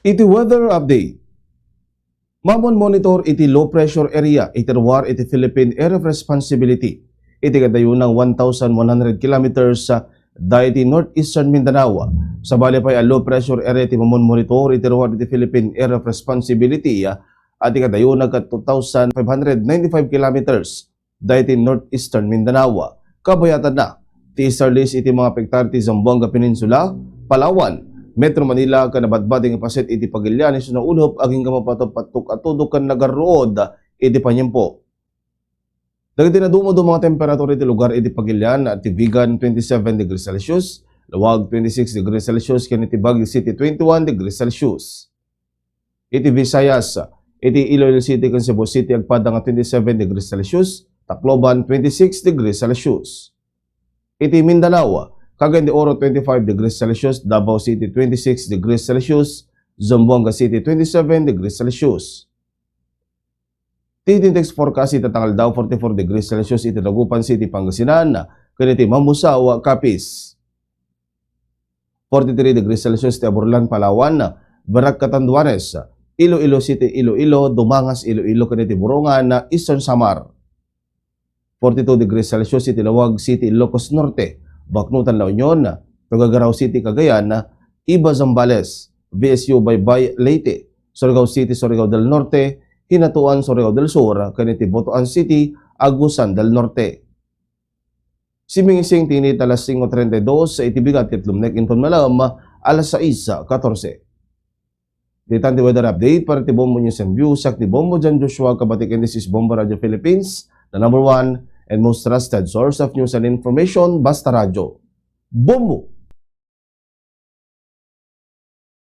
Iti weather update. Mamon monitor iti low pressure area iti ruwar iti Philippine Area of Responsibility. Iti kadayunang 1,100 kilometers sa daiti northeastern Mindanao. Sa bali pa'y a low pressure area iti mamon monitor iti ruwar iti Philippine Area of Responsibility at iti kadayunang 2,595 kilometers daiti northeastern Mindanao. Kabayatan na ti easterlies iti mga pektar ti Zamboanga Peninsula, Palawan, Metro Manila kanabadbading paset iti Pagilian isu na ulhop aging kamapatok-patok at tudok kan nagarood iti panyempo. Dagiti na dumo mga temperatura iti lugar iti Pagilian at Vigan 27 degrees Celsius, Lawag 26 degrees Celsius, ken iti Baguio City 21 degrees Celsius. Iti Visayas, iti Iloilo City ken Cebu City agpada nga 27 degrees Celsius, Tacloban 26 degrees Celsius. Iti Mindanao, Cagayan de Oro 25 degrees Celsius, Davao City 26 degrees Celsius, Zamboanga City 27 degrees Celsius. Tintex forecast iti tangal daw 44 degrees Celsius iti Dagupan City, Pangasinan, ken iti Mamusawa, Capiz. 43 degrees Celsius iti Aburlan, Palawan, Barak, Catanduanes, Iloilo City, Iloilo, Dumangas, Iloilo, ken iti Burungan, Eastern Samar. 42 degrees Celsius iti Lawag City, Ilocos Norte, Baknutan, La Union, Tuguegarao City, Cagayan, Iba, Zambales, VSU Baybay, Leyte, Surigao City, Surigao del Norte, Hinatuan, Surigao del Sur, kaniti Botoan City, Agusan del Norte. Simingising tinit alas 5:32 sa itibigat titlumnek inton malam alas 6:14. Ditan di weather update para ti Bombo News and Views sak ni Bombo Jan Joshua kabatikin this is Bombo Radio Philippines, the #1 and most trusted source of news and information, Basta Radio. Bombo!